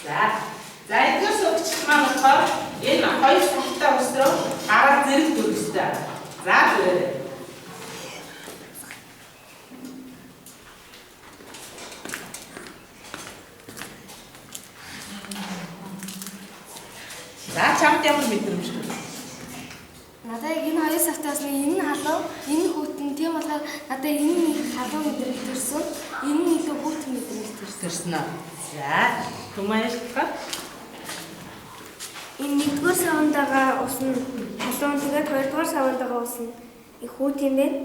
За эдгээр суугч маань болохоор энэ хоёр сахалтай ус руу гараа зэрэг дүрстэй. За зүрээрээ. За чамд ямар мэдрэмж вэ? Надад энэ хоёр сахтаас энэ нь халуун, энэ хүүтэн тийм болохоор надад энэ нэг халуун мэдрэмж төрсөн. Энэ нь илүү хүүтэн мэдрэмж төрсөн аа. За түмээс болохоор энэ нэгдүгээр савндагаа ус нь халуун, тэгээд хоёрдугаар савндагаа ус нь их хүүтэн байна.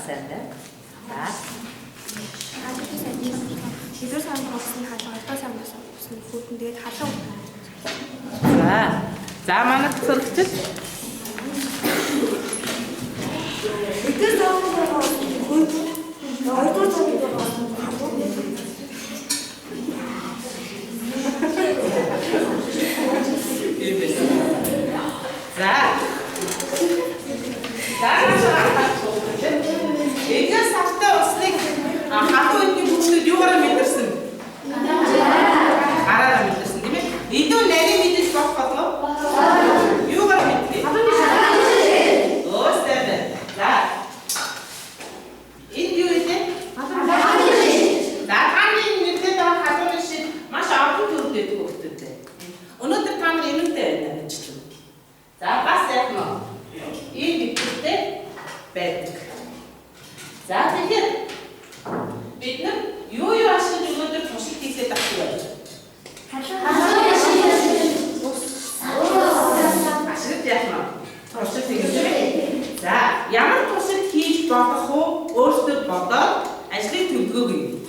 сайн байна. За нэгдүгээр савндагаа ус нь халуун, хоёрдугаар савндагаа ус нь хүүтэн, тэгээд халуун. За манайд сурагчид нэгдүгээр савндагаа ус нь хүүтэн, хоёрдугаар савндагаа ус нь халуун. Эдгээр сартай усныг халуун үдний бүчлүүд юугаар мэдэрсэн? Гараараа мэдэрсэн тийм ээ? Идүү нарийн мэдэж болох болов уу? Юугаар мэдвэ? Өөстэй байна. За. Энэ юу вэ? За таны мэдээд байгаа халуун шиг маш олон төрөлтэй хөвгтөдтэй. Өнөөдөр та нар энэтэй байна гэж байна. За бас яг нь ийм мэдээлэлтэй байдаг. За тэгэхээр бид нар юу ашиглаж өнөөдөр туршилт хийгээд байгаа вэ? Ашиглаж яах вэ? Туршилт хийгээд байна. За ямар туршилт хийж болох уу? Өөрсдөө бодоод ажлыг төлөвлөгөөг юм.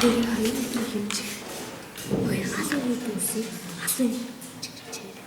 Тэрийг хоёулаа хэмжих. Хоёр халуун үднээс халуун чигчээр.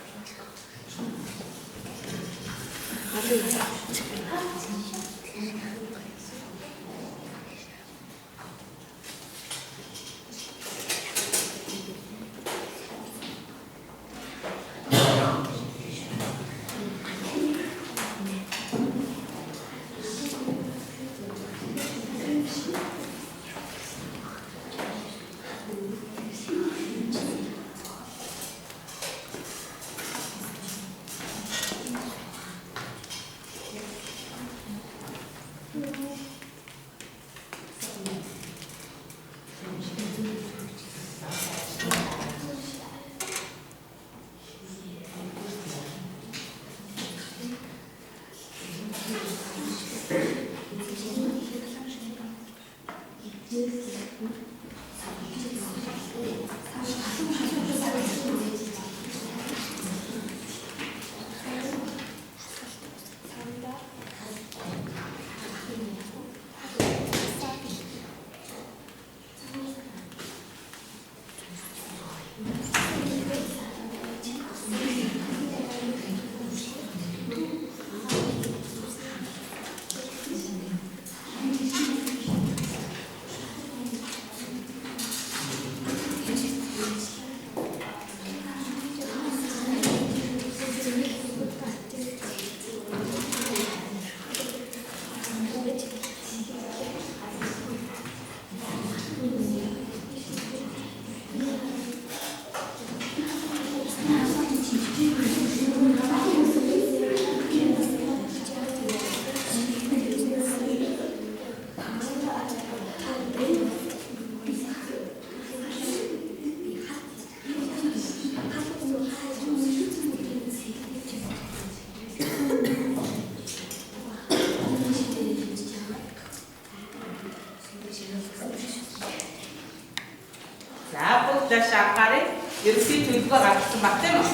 За бүгд шахаарыг ерөнхий төлөвлөгөө гаргасан баг тийм үү?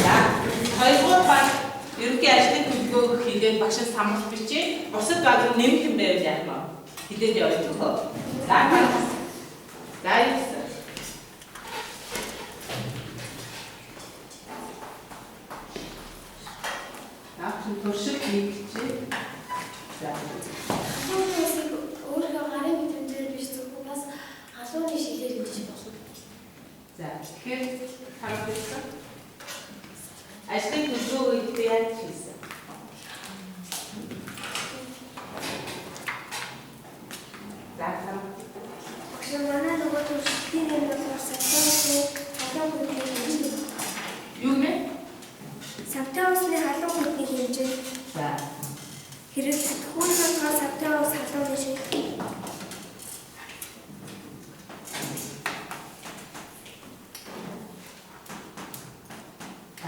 За хоёрдугаар баг ерөнхий ажлын төлөвлөгөөг хийгээд багшаас самбал бичиж бусад баг нэмэх юм байвал яах нь хилээд явж өгөө. За туршилт хийгчээ. За. Өөрийнхөө гарын мэдрэмжээр биш зөвхөн бас халууны шилээр хийж болно. За, тэгэхээр харах гэсэн. Ажлын төлөвлөгөөг яаж хийсэн? За, Багш манай нөгөө туршилтын юм болохоор савтаусны халуун хөдөлгөөний хэмжээ. юу нэ? Савтаусны халуун хөдөлгөөний хэмжээ. За. Хэрэглэгдэхүүн болохоор савтаус халууны шиг.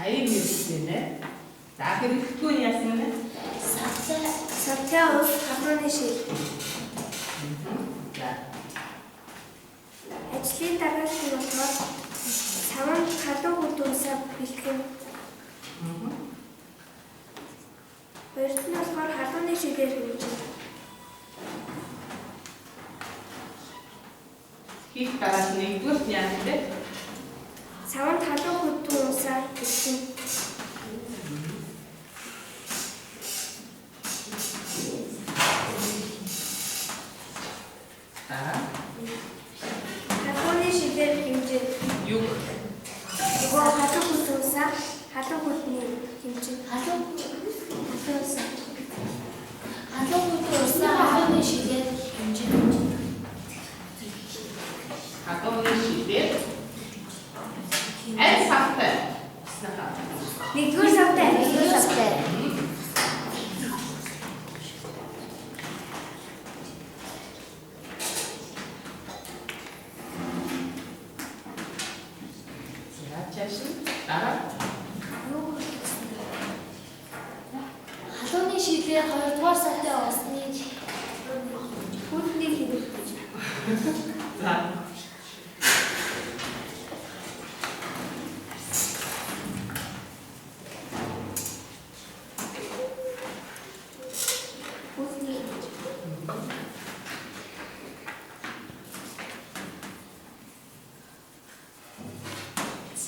Аяг хэлсэн нэ. За, хэрэглэхгүй яасан нэ? Савтаус халууны шиг. За. Ажлын дараалал нь болохоор саван халуун хөдөлгөөсөө бэлтгэн. Хоёрт нь болохоор халууны шигээр хэмжээ. Хийх дараас нэгдүгээр яах вэ? Саванд халуун хөдөлгөөсөө бэлтгэн. Халууны шигээр хэмжээ. Юу? Халуун хөдөлгөөсөө халуун хөдөлгөөний хэмжээ. Халуун хөдөлгөөсөө халууны шигээр хэмжээ. Халууны шигээр аль савтай? Нэгдүгээр савтай. Халууны шигээр 2 дугаар савтай усны хүнний хэрэглэж. За.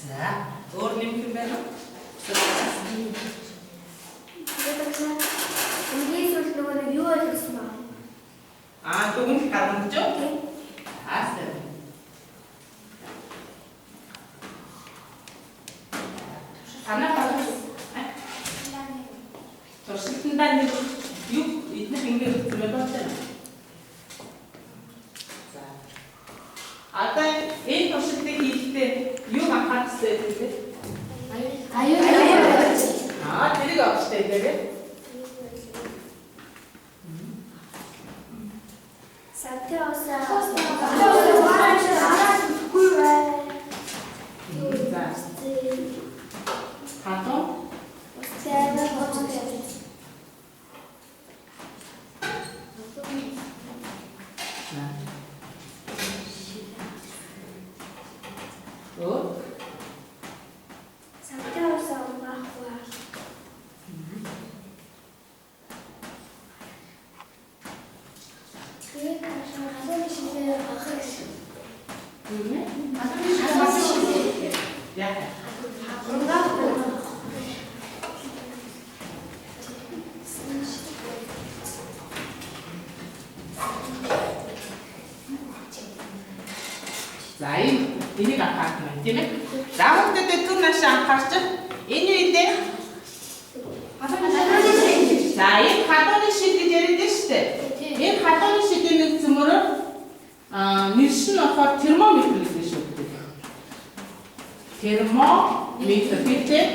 За, өөр нэмэх юм байна уу? Юу ойлгосон бэ? Дүгнэлт гаргаж юу? Асан. Танаа багш. Туршилтандаа нэг юу эдгээр ингэж үзмээр байна. За. Одоо энэ туршилтыг хийхдээ юу анхаарах хэрэгтэй вэ? Аюул. Тэрийг авчтай дээ. За энийг анхаарах юм тийм ээ. За бүгдээ түр нааш анхаарч энэ үедээ за энэ халууны шид гэж яриад шүү дээ. Энэ халууны шидийн нэг цөмөр нэрш нь болохоор термометр гэдэг шүү дээ. Термометр гэдэг.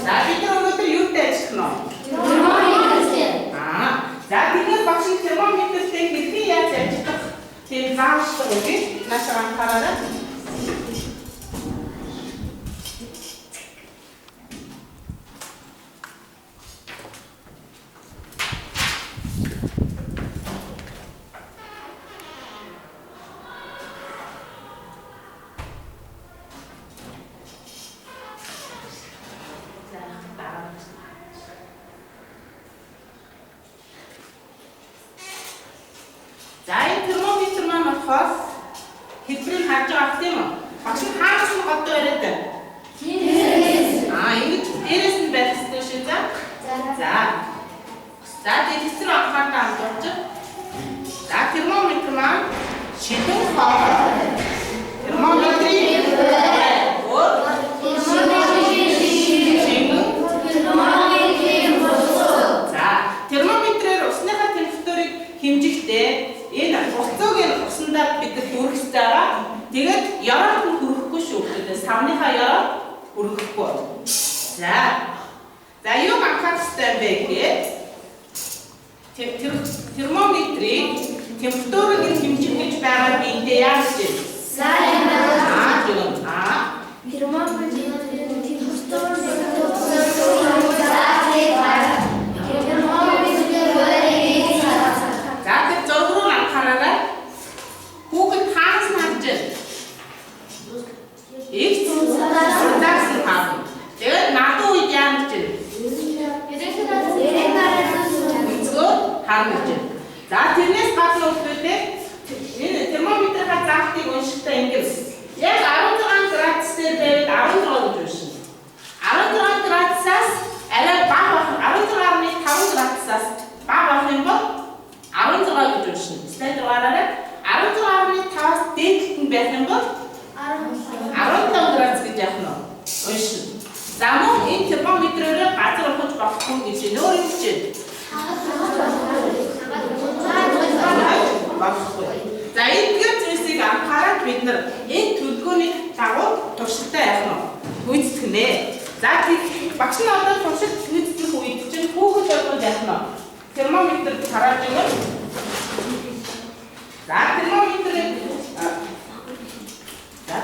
За бид өнөөдөр юутай ажиллах нь? За тэгэхээр багш термометртэй хэрхэн яаж ажиллах? Тийм зааштай үгүй наашаа анхаараа. болохоор хэлбэрийг харж байгаа тийм үү? Багш нь хаанаас нь годтой яриад байна? Ингэж дээрээс нь байх хэрэгтэй шүү за. За тэгээд эцэр анхаарал хандуулж. За термометр маань шидэн хоол. Термометрийн термометрээр усныхаа температурыг хэмжихдээ энэ уцуугийн усандаа бид хүрэх хэрэгтэй байгаа. Тэгээд яраад нь хүрэхгүй шүү гэдэг. Савныхаа яраад хүрэхгүй. За юу анхаарах хэрэгтэй бэ гэхээр термометрийн температурыг хэмжих гэж байгаа биедээ яаж вэ? За тэрнээс гадна үгтэй энэ термометрийн заалтыг уншихтаа ингэж яг 16 градус дээр байвал 16 гэж уншина. 16 градусаас арай бага байх 16.5 градусаас бага байх юм бол 16 гэж уншина. Стандартаар 16.5-аас дээдлэлт нь байх юм бол 17 градус гэж яах нь уншина. За мөн энэ термометрээр газар ухаж болохгүй гэж нөр юм чинь. За эдгээр зүйлсийг анхаарал бид нар энэ төлөвлөгөөний дагуу туршилтаа яах нь гүйцэтгэх нэ. За тийм багш нь одоо туршилт гүйцэтгэх үед чинь хүүхэд болгож яах нь термометр хараад өгнө. За термометрийг за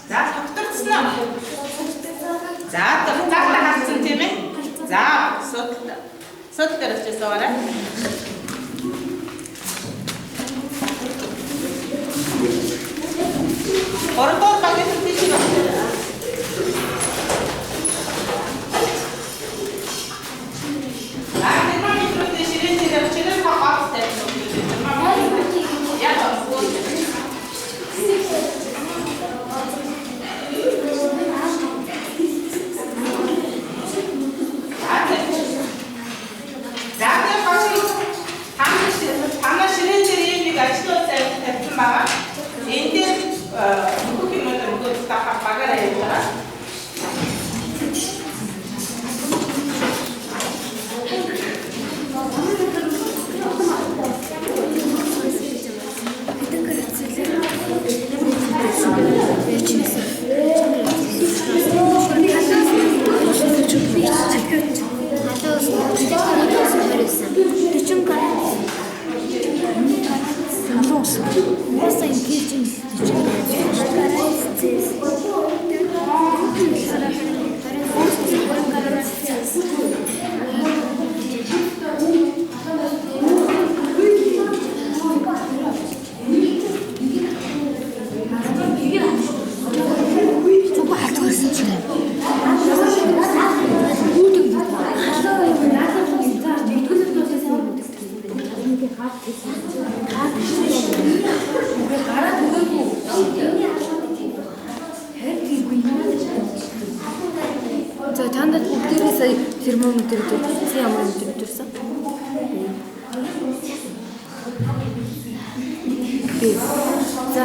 За тогтворцсон уу? За тогтворцоо хатсан тийм ээ. За судал дээр очиж суугаарай. Ордоор багт тийш байна. За танд бүгдээрээ сая термометр төрсөн ямар метр төрсөн? За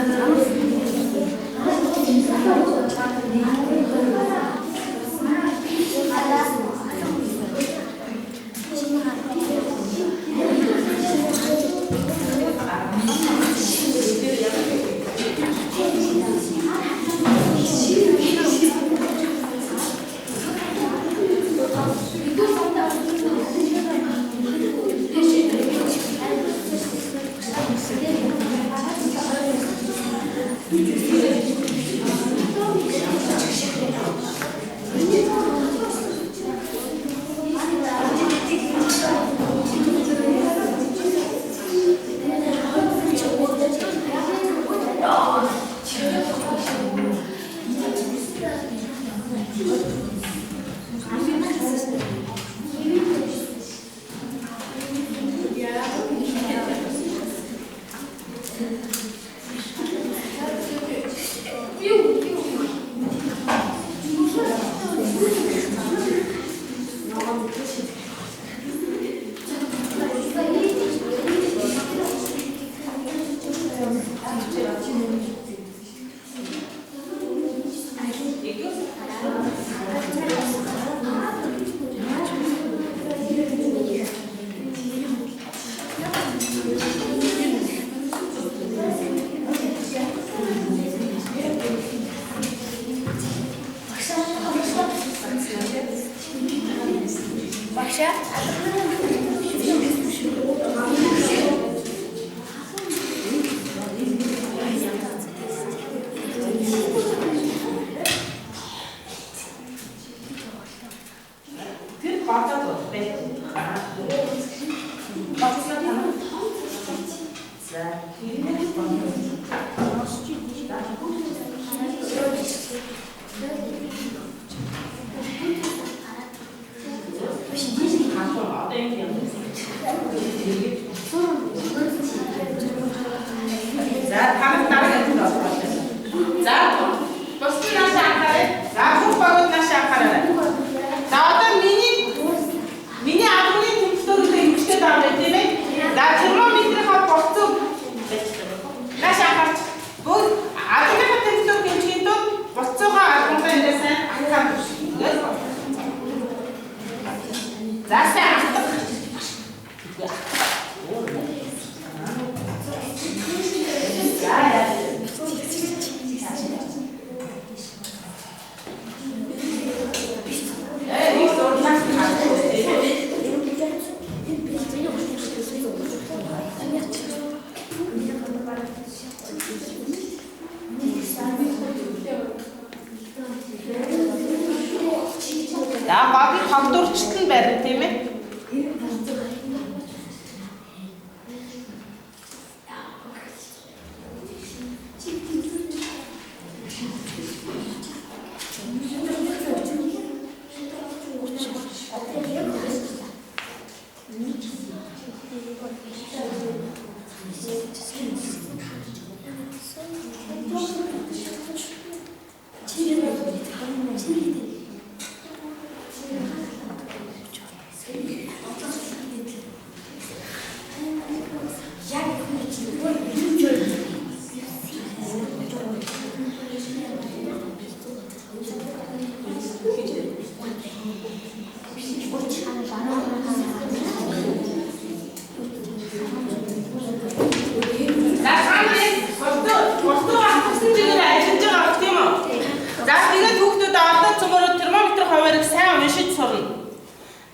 багийг хогдурчтал нь барина тийм ээ.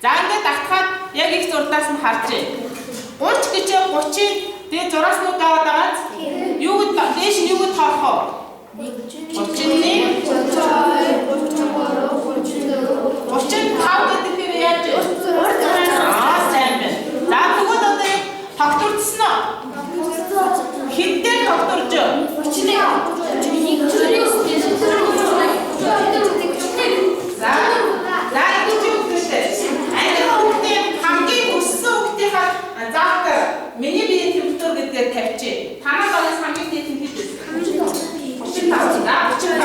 За ингээд давтахад яг их зурдаас нь харжээ. 30 гэж 30-ыг тэгээ зураснууд аваад байгаа. Юуг дээш нь юуг тоохоо? 31 35 гэдэг яаж вэ? Сайн байна. За тэгвэл одоо тогтворцсон уу? Хитээр тогтворж. 41. За ингэж юу гэвтэй? Англи хүүхдийн хамгийн өссөн хүүхдийнхаа заах миний биеийн температур гэдгээр тавьчих. Танаа багаас хамгийн дээд нь хэд вэ? 35.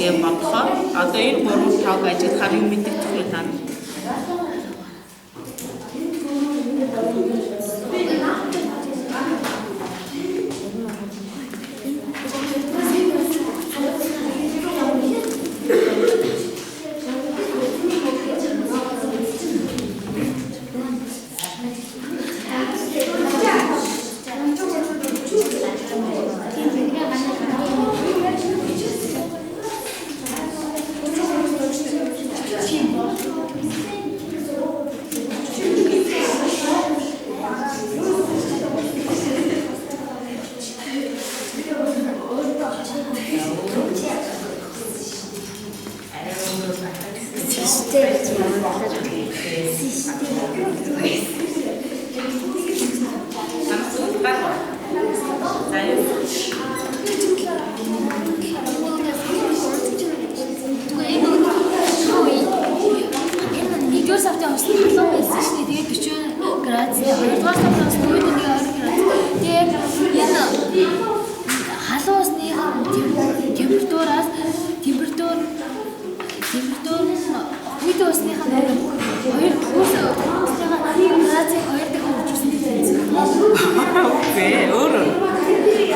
гэж бодохоор одоо энэ 3-5 ажиглахаар юм мэдэрч үгүй таа.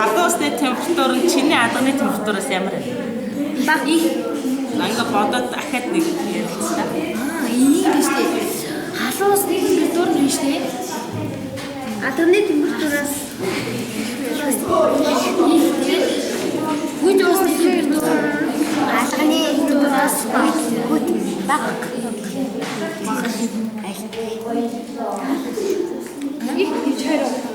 Хадуусны температур нь чиний адганы температураас ямар вэ? Баг их. Ингээ бодоод дахиад нэг ярилцлаа. Энийг гэж тийм. Халуусны температур нь шүү дээ. Адганы температураас Үйд усны температур алганы температураас баг. Их чойр.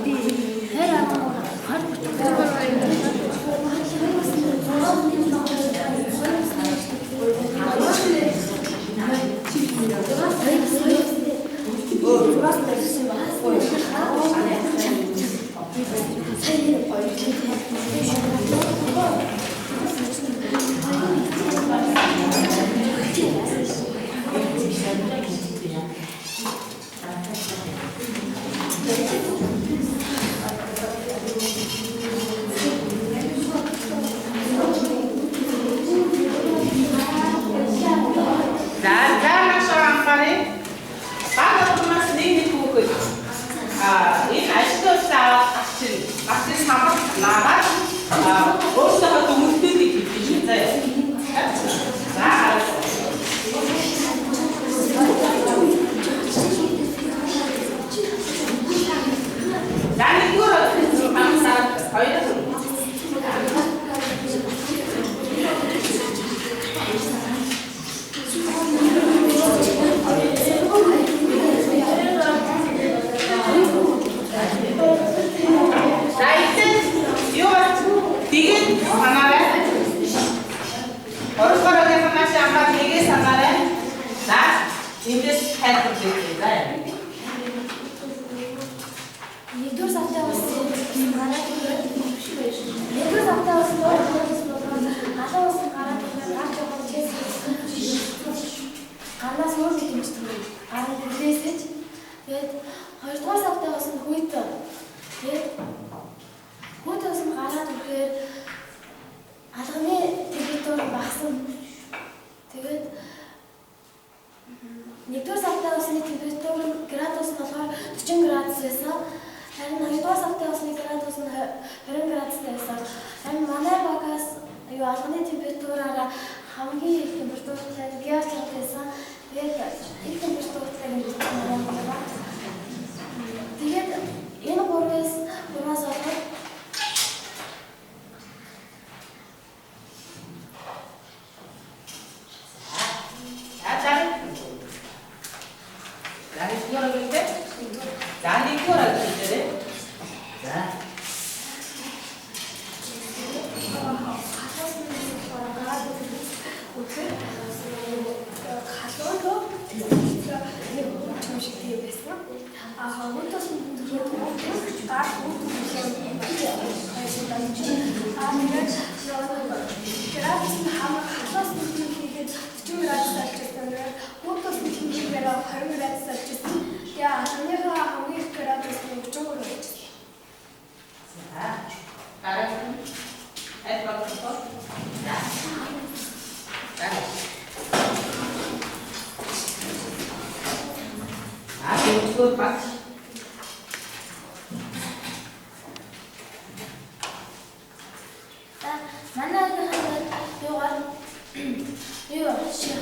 өөр баг.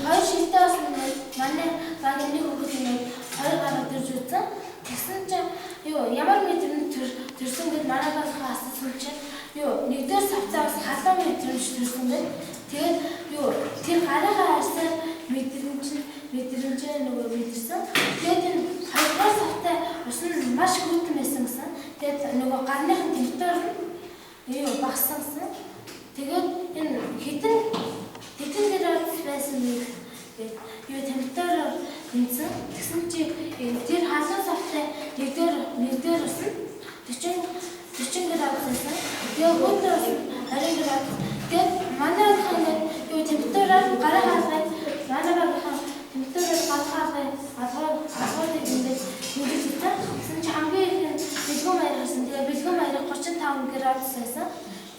хоёр шилтэй болсон манай багийн нэг хүүхэд нэг хоёр гараа төрж үзсэн. Тэгсэн чинь ямар мэдрэмж төрсөн гэд манай багийнхаа асуусан чинь нэгдүгээр савцаас халуун мэдрэмж төрсөн гэд. Тэгээд тэр гараагаа харсан мэдрэмжээ нөгөө мэдэрсэн. Тэгээд энэ хоёрдугаар савтай ус нь маш хүйтэн байсан гэсэн. Тэгээд нөгөө гарныхын температур багассан гэсэн. Тэгээд энэ хэдэн градус байсан нэг температураар тэнцсэн. Тэгсэн чи тэр халуун савтай нэгдүгээр ус нь 40 градус байсан. Тэгээд өндөр ус нь 20 градус. Тэгээд манай ханаа температураар гараа хаагаад манай багийнхаа температураар гадаад ингээд нэгдсэн. Тэгсэн чи хамгийн их бэлгүүн маяг харсан. Тэгээд бэлгүүн маяг 35 градус байсан.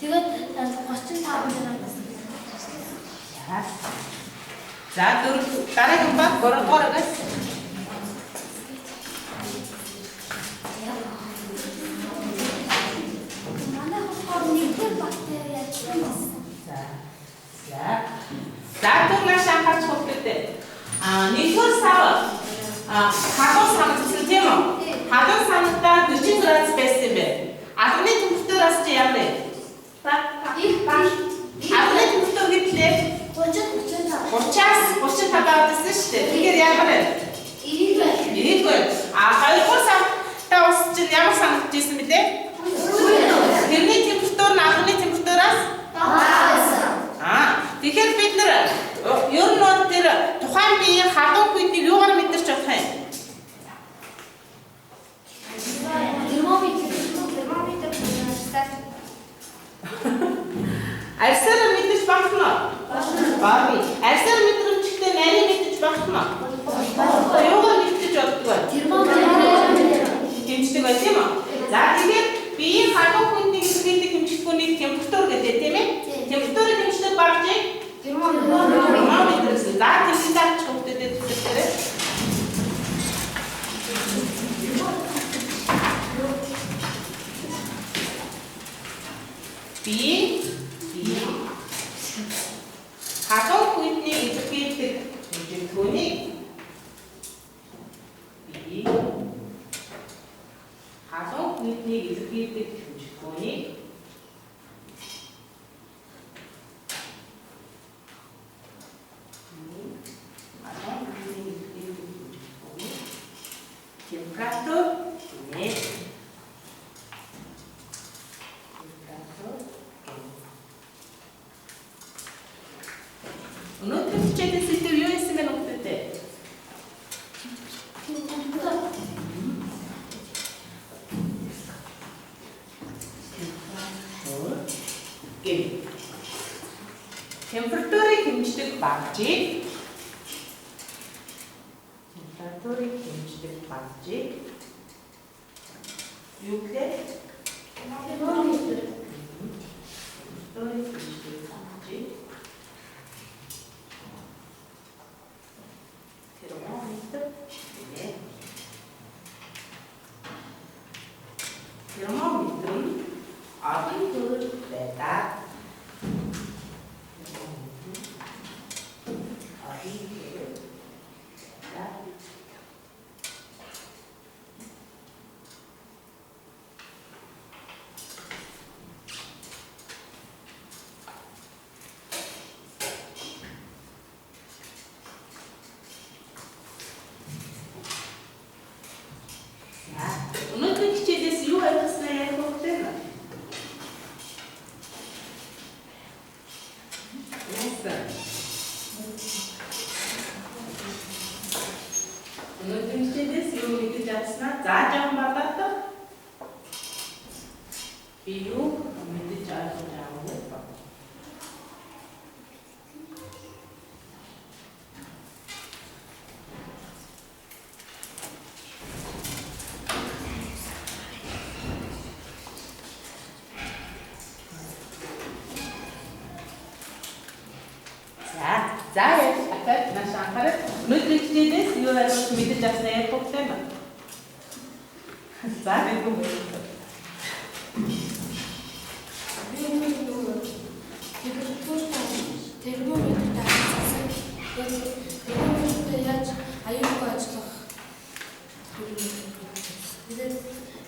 Тэгээд 35 градус. За дараагийн баг 3 дугаар гас. Манай хот нэгдүгээр багтай яаж байсан. За түнаш анхаарч хөвгөлтэй. Нэгдүгээр сар халуун санагдсан тийм үү? Халуун санагдаа 40 градус байсан юм байна. Алганы температураас чи ямар вэ? Алганы температур гэтлээ 30-аас 35 байсан шүү дээ. Тэгэхээр ямар вэ? 90 байна. Хоёрдугаар сартаа ус чинь ямар санагдчихсэн бэ? Тэрний температур нь алганы температураас тэгэхээр бид нар ер нь тэр тухайн биеийн халуун хүйтнийг юугаар мэдэрч болох юм? Термометр Арьсаар мэдэж багтана уу? Багна. Арьсаар мэдрэмжтэй нарийн мэдэж багтана уу? Юугаар мэдэж болдог вэ? термометр Хэмждэг бай тийм үү? За тэгээд биеийн халуун хүйтнийг илэрхийлдэг хэмжигдхүүнийг температур гэдэг тийм ээ? Температурыг хэмждэг багжийг термометр гэсэн. За тэгвэл таач хөвгдөд төвлөрөө. Халуун хүйтнийг илэрхийлдэг хэмжигдхүүнийг халуун хүйтнийг илэрхийлдэг хэмжигдхүүнийг температур гэнэ. Өнөөдөр хичээлийн сэдв юу юм бэ нөхдөдөө? Температурыг хэмждэг багжийг юу гэлээ? термометр Температурыг хэмждэг багжийг термометр гэнэ. Термометр нь олон төр байдаг. Өнөөдөр хичээлээс юу ойлгосноо ярих вэ? Өнөөдөр хичээлээс юу мэдэж авснаа зааж авах болоод би юу мэдэж авах вэ? За яа, ахад маш анхаарал. Өнөөдөр хичээлээс юу ойлгож мэдэж авснаа ярих вэ? За нэг юм. Термометр таасан. Термометр яаж аюулгүй ажиллах. Тэгээд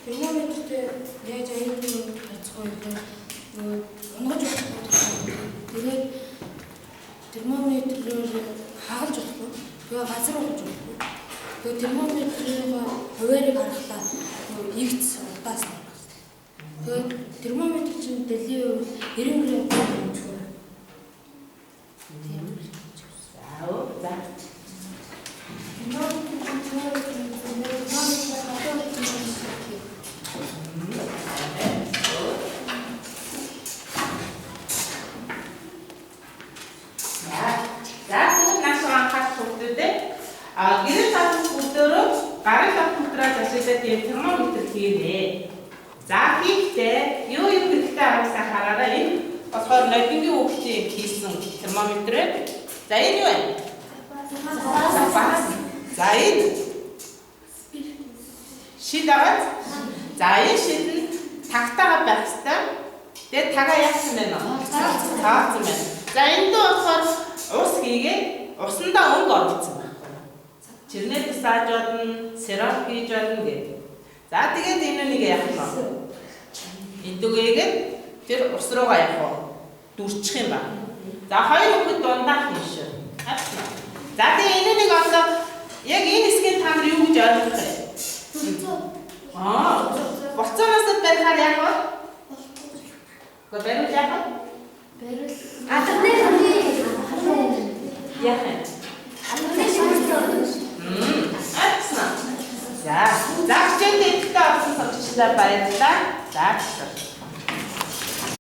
термометртэй яаж аюулгүй ажиллах вэ? Онгож болох. Тэгээд термометрээр хагалж болохгүй. Тэгээд газар болж болохгүй. Тэгээд термометрийн хуваарийг харахтаа игц удаас байна. Тэгээд термометр чинь дэлхийн 90 градус өнцгөр. За. Гэрэл татах бүлдөрөө гарын татах бүлдрээс ашиглаад термометр хийнэ. За хийхдээ юу хэрэгтэй авсаа хараараа энэ болохоор нодингийн хүүхдийн хийсэн термометр. За энэ юу вэ? За энэ шид аваад. За энэ шид нь тагтаага байх ёстой. Тэгээд тагаа яасан бэ нөө? Цаасан байна. За энд болохоор ус хийгээд усандаа өнгө оруулсан байна. Чирнээ тусааж бодно, сироп хийж бодно гэдэг. За тэгээд энэ нэг яах вэ? Эдүгээгээд тэр ус руугаа явах уу? Дүрчих юм ба. За хоёр хүүхэд дундаа хийн шүү. За тэгээд энэ нэг одоо яг энэ хэсгийн та нар юу гэж ойлгох вэ? Болцооноос барихаар яах вэ? Гэхдээ бариул яах вэ? Бариул. Атарны яах вэ? За хичээлд эдгээр орсон сонсогчдаа баярлалаа. За